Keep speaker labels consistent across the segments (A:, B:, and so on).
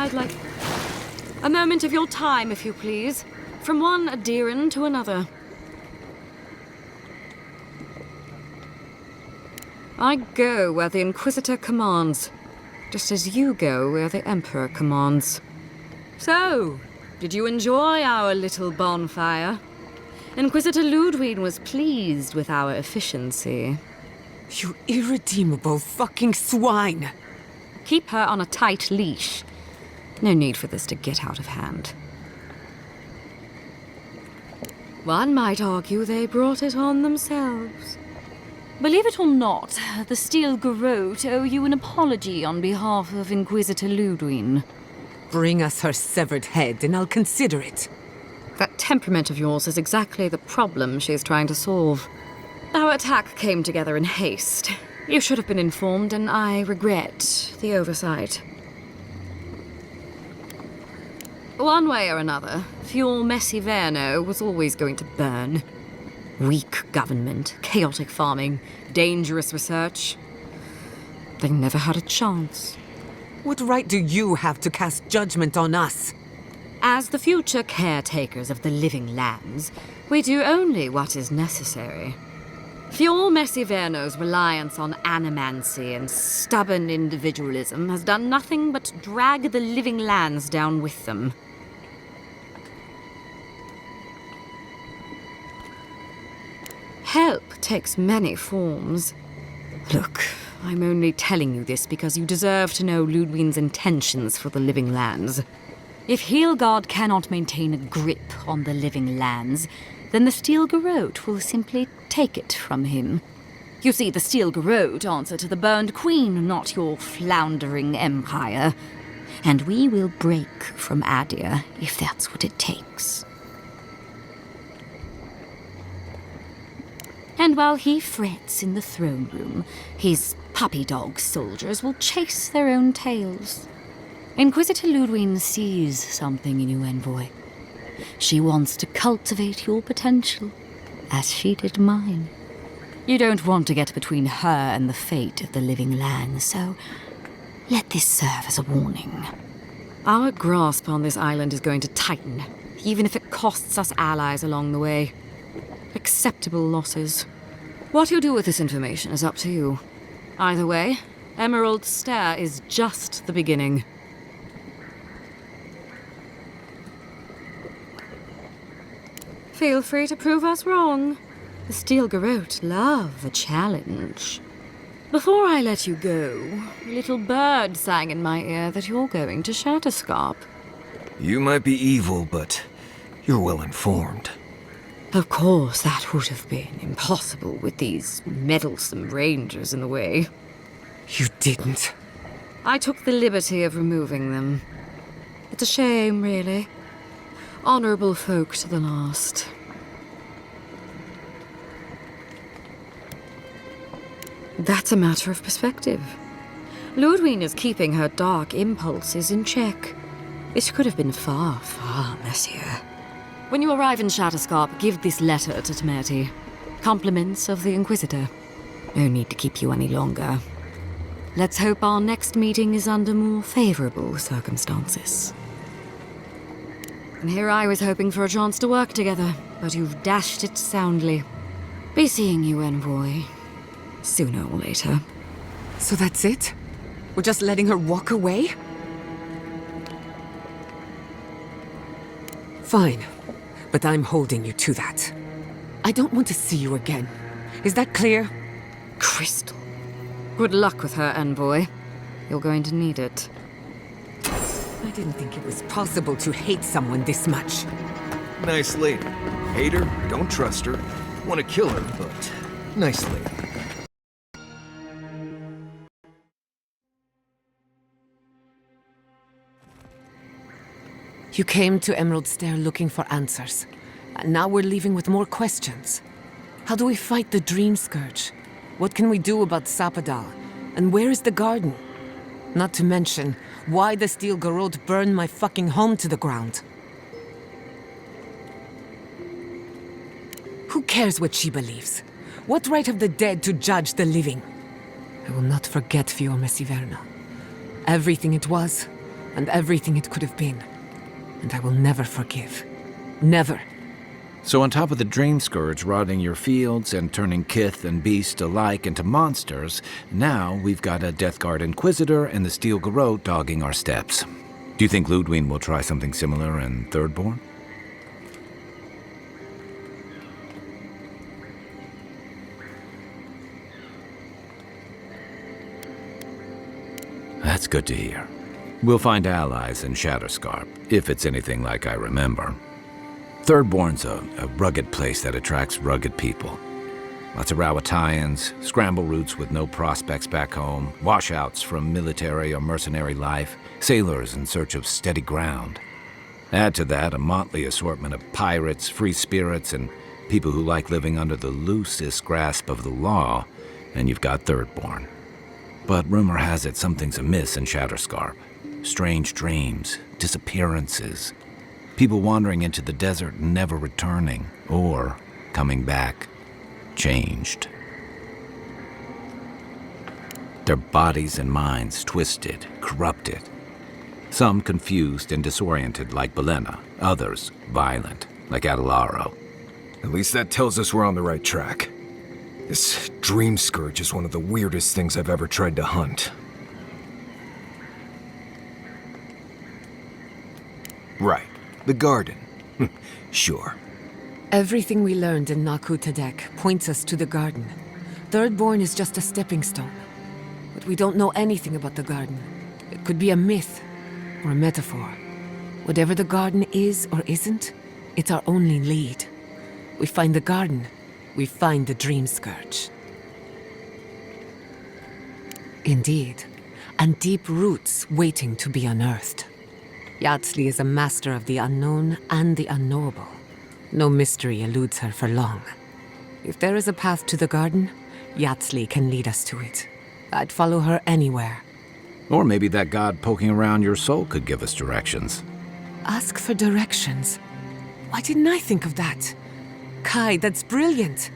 A: I'd like a moment of your time, if you please. From one adherent to another. I go where the Inquisitor commands, just as you go where the Emperor commands. So, did you enjoy our little bonfire? Inquisitor Ludwig was pleased with our efficiency.
B: You irredeemable fucking swine!
A: Keep her on a tight leash. No need for this to get out of hand. One might argue they brought it on themselves. Believe it or not, the Steel Garrote owe you an apology on behalf of Inquisitor Ludwig.
B: Bring us her severed head and I'll consider it.
A: That temperament of yours is exactly the problem she's trying to solve. Our attack came together in haste. You should have been informed, and I regret the oversight. One way or another, Fuel Messiverno was always going to burn. Weak government, chaotic farming, dangerous research. They never had a chance.
B: What right do you have to cast judgment on us?
A: As the future caretakers of the living lands, we do only what is necessary. Fuel Messiverno's reliance on animancy and stubborn individualism has done nothing but drag the living lands down with them. Help takes many forms. Look, I'm only telling you this because you deserve to know Ludwig's intentions for the living lands. If Heelgard cannot maintain a grip on the living lands, then the Steel Garrote will simply take it from him. You see, the Steel Garrote answer to the Burned Queen, not your floundering empire. And we will break from Adir if that's what it takes. And while he frets in the throne room, his puppy dog soldiers will chase their own tails. Inquisitor Ludwig sees something in you, Envoy. She wants to cultivate your potential, as she did mine. You don't want to get between her and the fate of the living land, so let this serve as a warning. Our grasp on this island is going to tighten, even if it costs us allies along the way. Acceptable losses. What you do with this information is up to you. Either way, Emerald Stair is just the beginning. Feel free to prove us wrong. The Steel Garrote love a challenge. Before I let you go, a little bird sang in my ear that you're going to Shatterscarp.
C: You might be evil, but you're well informed.
A: Of course, that would have been impossible with these meddlesome rangers in the way.
B: You didn't.
A: I took the liberty of removing them. It's a shame, really. Honorable folk to the last. That's a matter of perspective. Ludwig is keeping her dark impulses in check. It could have been far, far messier. When you arrive in Shatterscarp, give this letter to Temerity. Compliments of the Inquisitor. No need to keep you any longer. Let's hope our next meeting is under more favorable circumstances. And here I was hoping for a chance to work together, but you've dashed it soundly. Be seeing you, Envoy. Sooner or later.
B: So that's it? We're just letting her walk away? Fine. But I'm holding you to that. I don't want to see you again. Is that clear?
A: Crystal. Good luck with her, Envoy. You're going to need it.
B: I didn't think it was possible to hate someone this much.
C: Nice lady. Hate her, don't trust her. Want to kill her, but nice lady.
B: You came to Emerald Stair looking for answers. And now we're leaving with more questions. How do we fight the Dream Scourge? What can we do about Sapadal? And where is the garden? Not to mention, why the Steel Garrote burned my fucking home to the ground. Who cares what she believes? What right have the dead to judge the living? I will not forget Fior Messiverna. Everything it was, and everything it could have been. And I will never forgive. Never.
D: So on top of the Dream Scourge rotting your fields and turning kith and beast alike into monsters, now we've got a Death Guard Inquisitor and the Steel Garrote dogging our steps. Do you think Ludwig will try something similar in Thirdborn? That's good to hear. We'll find allies in Shatterscarp, if it's anything like I remember. Thirdborn's a rugged place that attracts rugged people. Lots of Rawatayans, scramble routes with no prospects back home, washouts from military or mercenary life, sailors in search of steady ground. Add to that a motley assortment of pirates, free spirits, and people who like living under the loosest grasp of the law, and you've got Thirdborn. But rumor has it something's amiss in Shatterscarp. Strange dreams, disappearances, people wandering into the desert and never returning, or coming back, changed. Their bodies and minds twisted, corrupted. Some confused and disoriented like Belena, others violent like Adelaro.
C: At least that tells us we're on the right track. This Dream Scourge is one of the weirdest things I've ever tried to hunt. Right. The garden. Sure.
B: Everything we learned in Naku Tadek points us to the garden. Thirdborn is just a stepping stone. But we don't know anything about the garden. It could be a myth or a metaphor. Whatever the garden is or isn't, it's our only lead. We find the garden, we find the Dream Scourge. Indeed, and deep roots waiting to be unearthed. Yatsley is a master of the unknown and the unknowable. No mystery eludes her for long. If there is a path to the garden, Yatsley can lead us to it. I'd follow her anywhere.
D: Or maybe that god poking around your soul could give us directions.
B: Ask for directions. Why didn't I think of that? Kai, that's brilliant.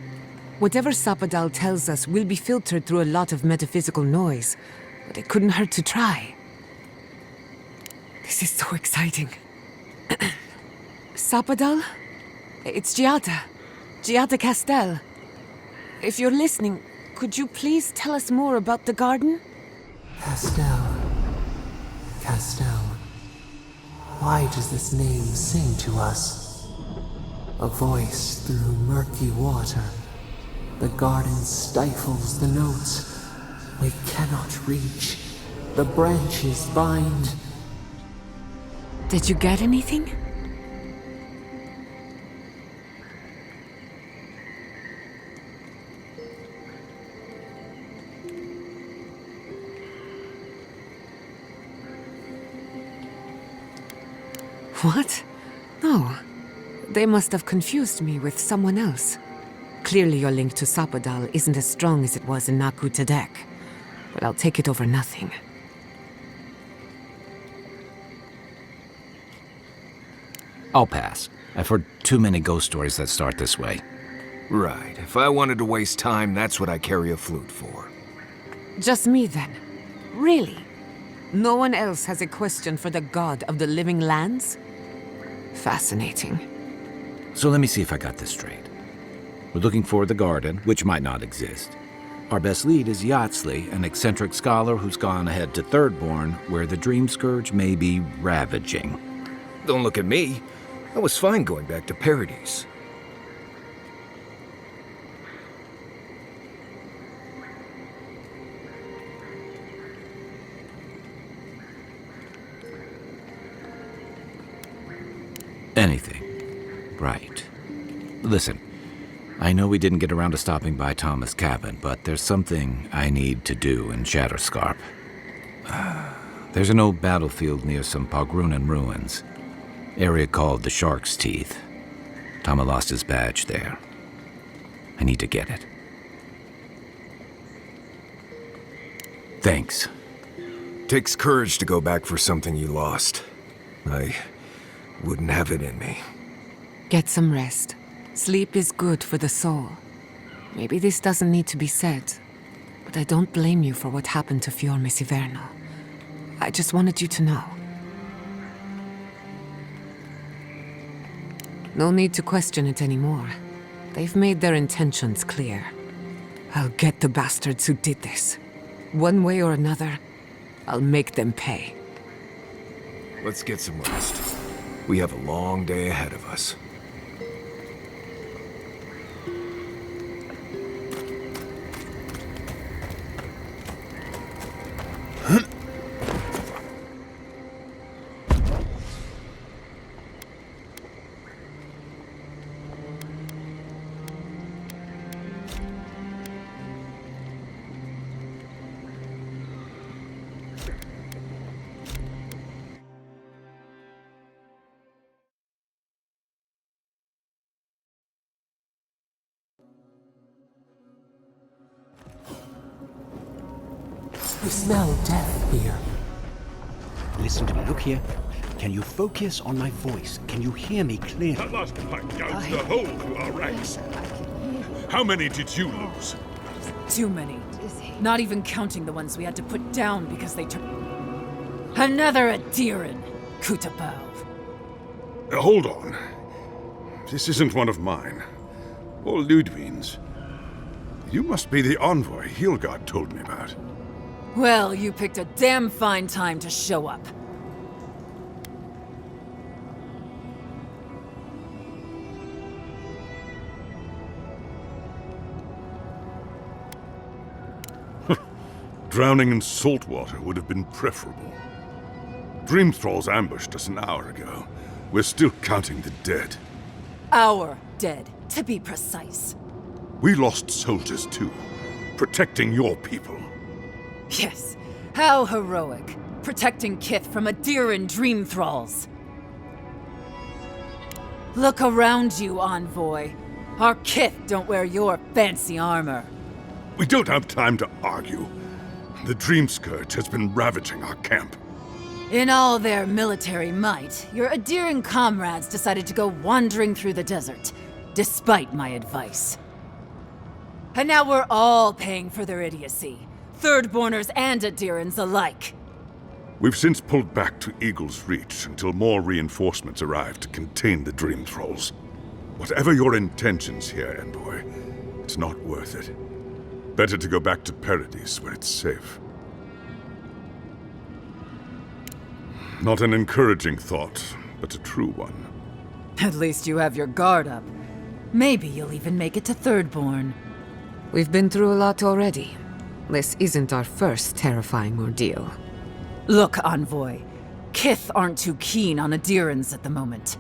B: Whatever Sapadal tells us will be filtered through a lot of metaphysical noise, but it couldn't hurt to try. This is so exciting. Sapadal? It's Giada. Giada Castel. If you're listening, could you please tell us more about the garden?
E: Castel. Castel. Why does this name sing to us? A voice through murky water. The garden stifles the notes. We cannot reach. The branches bind.
B: Did you get anything? What? No. They must have confused me with someone else. Clearly your link to Sapadal isn't as strong as it was in Naku Tadek. But I'll take it over nothing.
D: I'll pass. I've heard too many ghost stories that start this way.
C: Right. If I wanted to waste time, that's what I carry a flute for.
B: Just me then? Really? No one else has a question for the god of the living lands? Fascinating.
D: So let me see if I got this straight. We're looking for the garden, which might not exist. Our best lead is Yatsley, an eccentric scholar who's gone ahead to Thirdborn, where the Dream Scourge may be ravaging.
C: Don't look at me. I was fine going back to Paradise.
D: Anything. Right. Listen, I know we didn't get around to stopping by Thomas' cabin, but there's something I need to do in Shatterscarp. There's an old battlefield near some Pogrunan ruins. Area called the Shark's Teeth. Tama lost his badge there. I need to get it. Thanks.
C: Takes courage to go back for something you lost. I wouldn't have it in me.
B: Get some rest. Sleep is good for the soul. Maybe this doesn't need to be said, but I don't blame you for what happened to Fiorme Siverno. I just wanted you to know. No need to question it anymore. They've made their intentions clear. I'll get the bastards who did this. One way or another, I'll make them pay.
C: Let's get some rest. We have a long day ahead of us.
E: We smell death here.
F: Listen to me. Look here. Can you focus on my voice? Can you hear me clearly?
G: That last pipe gouged a hole through our ranks. How many did you lose?
H: Too many. Not even counting the ones we had to put down because they took... Another Adiran, Kutapov.
G: Hold on. This isn't one of mine. Or Ludwig's. You must be the envoy Hilgard told me about.
H: Well, you picked a damn fine time to show up.
G: Drowning in salt water would have been preferable. Dream Thralls ambushed us an hour ago. We're still counting the dead.
H: Our dead, to be precise.
G: We lost soldiers too, protecting your people.
H: Yes, how heroic. Protecting Kith from Adiran dream thralls. Look around you, Envoy. Our Kith don't wear your fancy armor.
G: We don't have time to argue. The Dream Scourge has been ravaging our camp.
H: In all their military might, your Adiran comrades decided to go wandering through the desert, despite my advice. And now we're all paying for their idiocy. Thirdborners and Adirans alike.
G: We've since pulled back to Eagle's Reach until more reinforcements arrive to contain the Dream Thralls. Whatever your intentions here, Envoy, it's not worth it. Better to go back to Paradise where it's safe. Not an encouraging thought, but a true one.
H: At least you have your guard up. Maybe you'll even make it to Thirdborn.
B: We've been through a lot already. This isn't our first terrifying ordeal.
H: Look, Envoy. Kith aren't too keen on Adirans at the moment.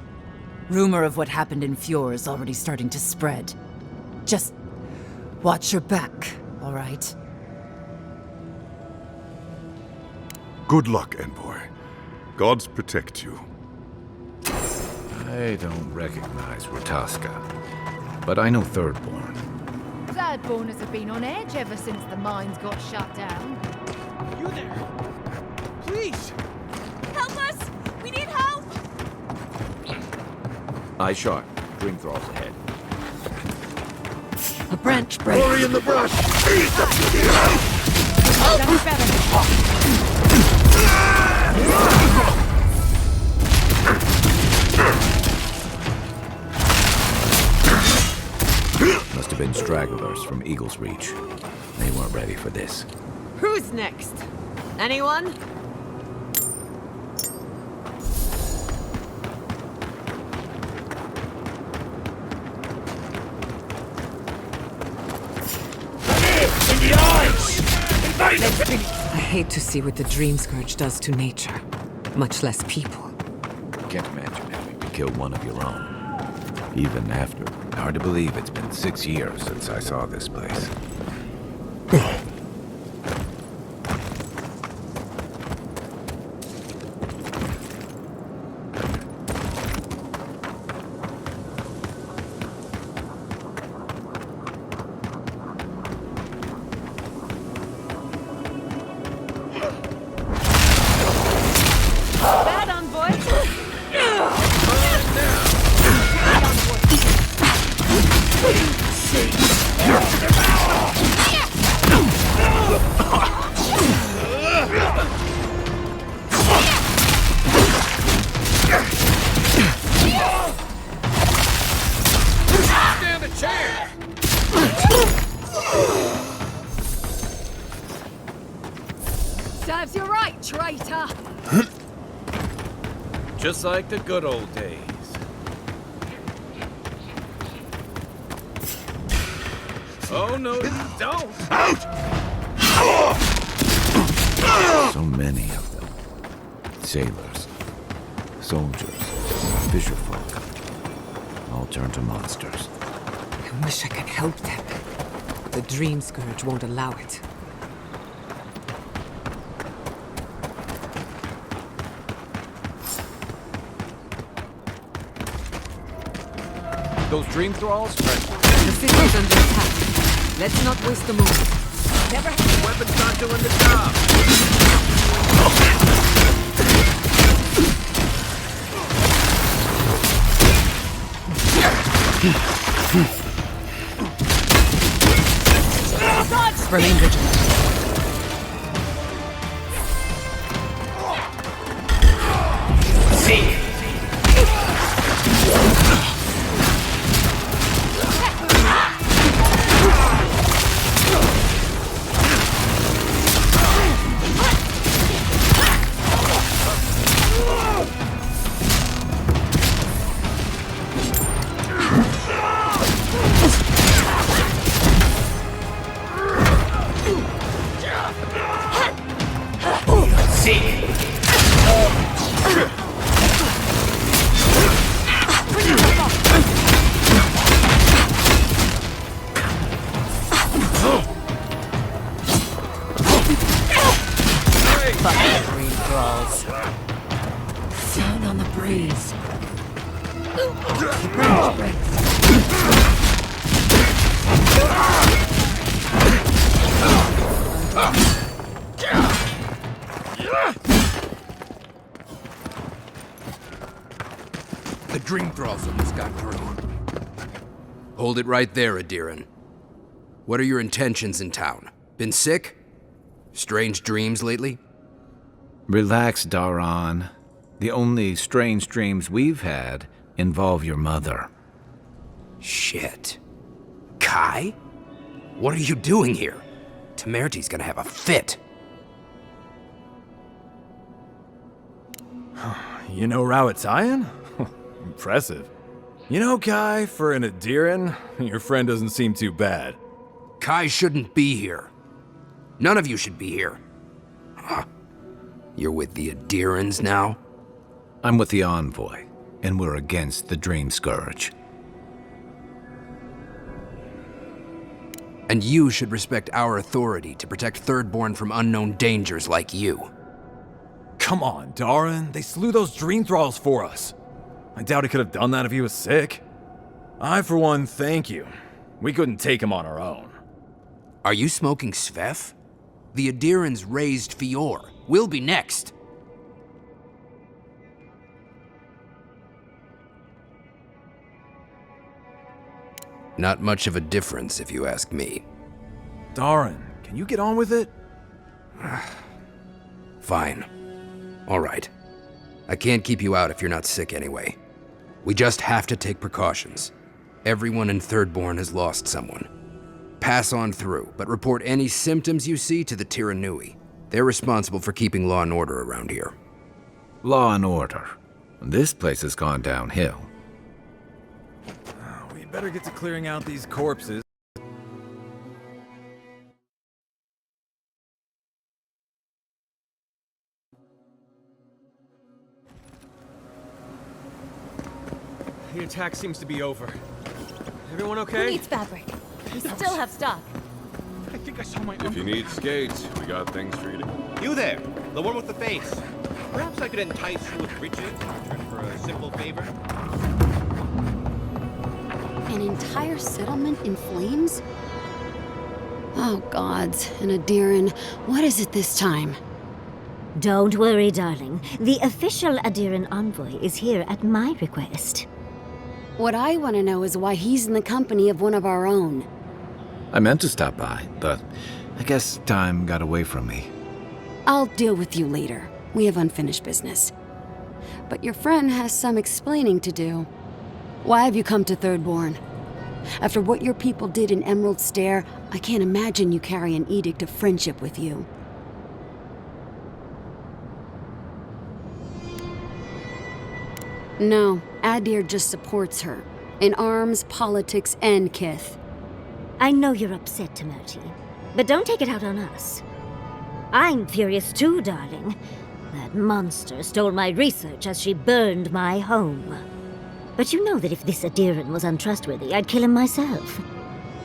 H: Rumor of what happened in Fjord is already starting to spread. Just watch your back, all right?
G: Good luck, Envoy. Gods protect you.
D: I don't recognize Rataska, but I know Thirdborn.
I: Thirdborners have been on edge ever since the mines got shut down.
F: You there? Please!
I: Help us! We need help!
D: Eye sharp. Dream Thralls ahead.
H: A branch break.
G: Hurry in the brush!
I: Done better.
D: Must have been stragglers from Eagle's Reach. They weren't ready for this.
J: Who's next? Anyone?
B: I hate to see what the Dream Scourge does to nature, much less people.
D: Can't imagine having to kill one of your own. Even after. Hard to believe it's been 6 years since I saw this place.
I: Bad Envoy! Serves you right, traitor!
D: Just like the good old days. Oh, no, you don't! So many of them. Sailors, soldiers, fisherfolk. All turned to monsters.
B: I wish I could help them. The Dream Scourge won't allow it.
D: Those dream thralls?
B: The city's under attack. Let's not waste a moment.
I: Never had
D: Weapons not doing the job!
B: Remain vigilant.
A: Sound on the breeze.
K: The Dream Thralls almost got through. Hold it right there, Adiran. What are your intentions in town? Been sick? Strange dreams lately?
D: Relax, Daran. The only strange dreams we've had involve your mother.
K: Shit. Kai? What are you doing here? Temerty's gonna have a fit.
L: You know Rawatayan? Impressive. You know, Kai, for an Adiran, your friend doesn't seem too bad.
K: Kai shouldn't be here. None of you should be here. Huh. You're with the Adirans now?
D: I'm with the Envoy, and we're against the Dream Scourge.
K: And you should respect our authority to protect Thirdborn from unknown dangers like you.
L: Come on, Daran. They slew those Dream Thralls for us. I doubt he could have done that if he was sick. I, for one, thank you. We couldn't take him on our own.
K: Are you smoking Svef? The Adirans raised Fior. We'll be next. Not much of a difference, if you ask me.
L: Daran, can you get on with it?
K: Fine. All right. I can't keep you out if you're not sick anyway. We just have to take precautions. Everyone in Thirdborn has lost someone. Pass on through, but report any symptoms you see to the Tiranui. They're responsible for keeping law and order around here.
D: Law and order. This place has gone downhill.
L: We better get to clearing out these corpses.
E: The attack seems to be over. Everyone
I: Who
E: okay?
I: needs fabric? We still have stock.
E: I think I saw my
M: If you need skates, we got things for you to...
N: You there, the one with the face. Perhaps I could entice you with riches in return for a simple favor?
O: An entire settlement in flames? Oh gods, and Adiran, what is it this time?
P: Don't worry, darling. The official Adiran envoy is here at my request.
O: What I want to know is why he's in the company of one of our own.
D: I meant to stop by, but I guess time got away from me.
O: I'll deal with you later. We have unfinished business. But your friend has some explaining to do. Why have you come to Thirdborn? After what your people did in Emerald Stair, I can't imagine you carry an edict of friendship with you. No, Adir just supports her. In arms, politics, and kith.
P: I know you're upset, Temerty, but don't take it out on us. I'm furious too, darling. That monster stole my research as she burned my home. But you know that if this Adiran was untrustworthy, I'd kill him myself.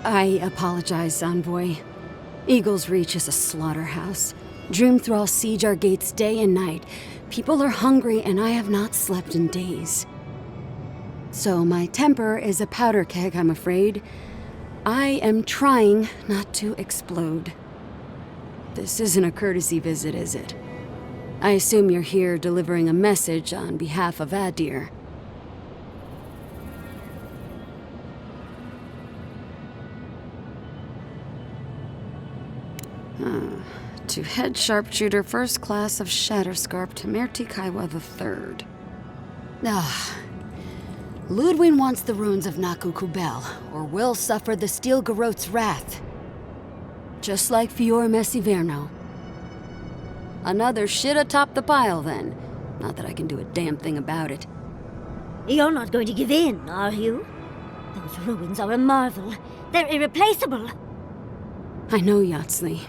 O: I apologize, Envoy. Eagle's Reach is a slaughterhouse. Dreamthralls siege our gates day and night. People are hungry, and I have not slept in days. So my temper is a powder keg, I'm afraid. I am trying not to explode. This isn't a courtesy visit, is it? I assume you're here delivering a message on behalf of Adir. To head sharpshooter, first class of Shatterscarp, Temerty Kaiwa III. Ludwig wants the ruins of Naku Kubel, or will suffer the Steel Garot's wrath. Just like Fior Messiverno. Another shit atop the pile, then. Not that I can do a damn thing about it.
P: You're not going to give in, are you? Those ruins are a marvel. They're irreplaceable.
O: I know, Yatsley.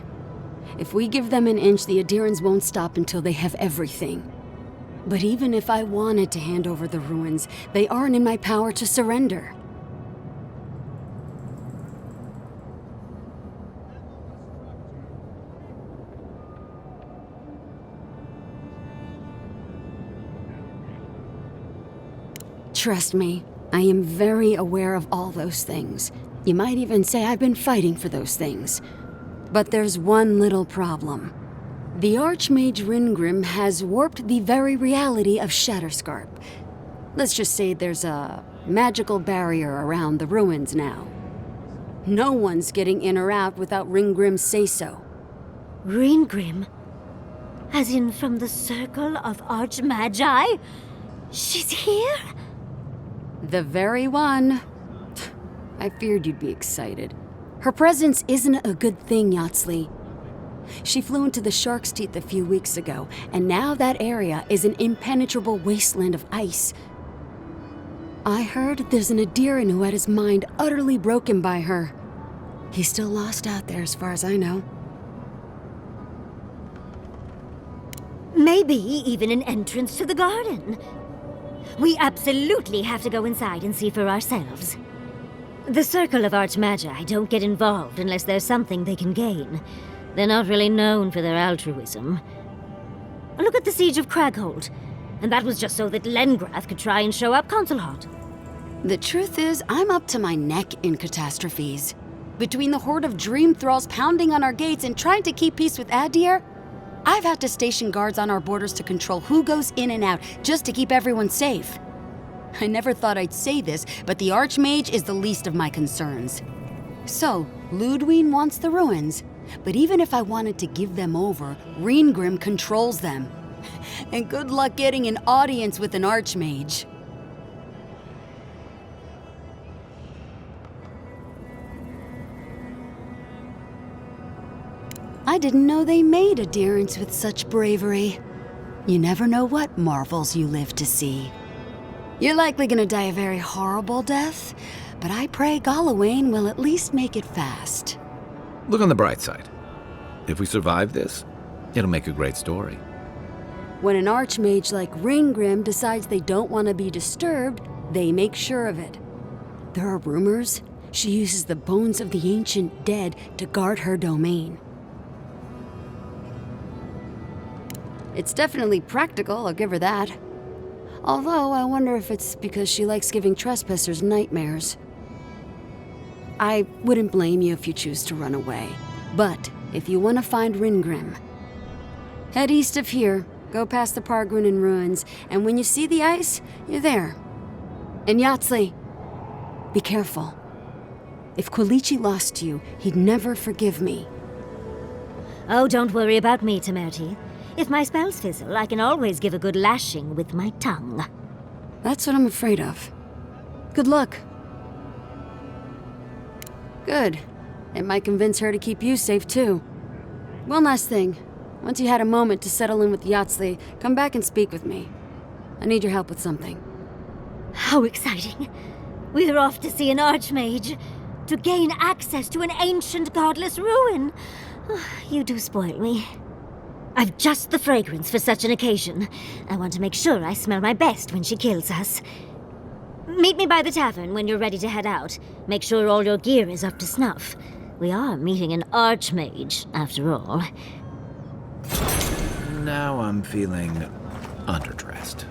O: If we give them an inch, the Adirans won't stop until they have everything. But even if I wanted to hand over the ruins, they aren't in my power to surrender. Trust me, I am very aware of all those things. You might even say I've been fighting for those things. But there's one little problem. The Archmage Ringrim has warped the very reality of Shatterscarp. Let's just say there's a magical barrier around the ruins now. No one's getting in or out without Ringgrim's say-so.
P: Ringgrim? As in from the Circle of Archmagi? She's here?
O: The very one. I feared you'd be excited. Her presence isn't a good thing, Yatsley. She flew into the Shark's Teeth a few weeks ago, and now that area is an impenetrable wasteland of ice. I heard there's an Adiran who had his mind utterly broken by her. He's still lost out there as far as I know.
P: Maybe even an entrance to the garden. We absolutely have to go inside and see for ourselves. The Circle of Archmagi don't get involved unless there's something they can gain. They're not really known for their altruism. Look at the Siege of Craghold. And that was just so that Lengrath could try and show up Consul Hot.
O: The truth is, I'm up to my neck in catastrophes. Between the horde of dream thralls pounding on our gates and trying to keep peace with Adir, I've had to station guards on our borders to control who goes in and out, just to keep everyone safe. I never thought I'd say this, but the Archmage is the least of my concerns. So, Ludwig wants the ruins, but even if I wanted to give them over, Ringgrim controls them. And good luck getting an audience with an Archmage. I didn't know they made adherents with such bravery. You never know what marvels you live to see. You're likely gonna die a very horrible death, but I pray Galawain will at least make it fast.
D: Look on the bright side. If we survive this, it'll make a great story.
O: When an Archmage like Ringgrim decides they don't want to be disturbed, they make sure of it. There are rumors she uses the bones of the ancient dead to guard her domain. It's definitely practical, I'll give her that. Although, I wonder if it's because she likes giving trespassers nightmares. I wouldn't blame you if you choose to run away. But, if you want to find Ringgrim, head east of here, go past the Pargunin ruins, and when you see the ice, you're there. And Yatsley, be careful. If Quilichi lost you, he'd never forgive me.
P: Oh, don't worry about me, Temerty. If my spells fizzle, I can always give a good lashing with my tongue.
O: That's what I'm afraid of. Good luck. Good. It might convince her to keep you safe, too. One last thing. Once you had a moment to settle in with Yatsley, come back and speak with me. I need your help with something.
P: How exciting. We're off to see an archmage. To gain access to an ancient godless ruin. You do spoil me. I've just the fragrance for such an occasion. I want to make sure I smell my best when she kills us. Meet me by the tavern when you're ready to head out. Make sure all your gear is up to snuff. We are meeting an archmage, after all.
D: Now I'm feeling underdressed.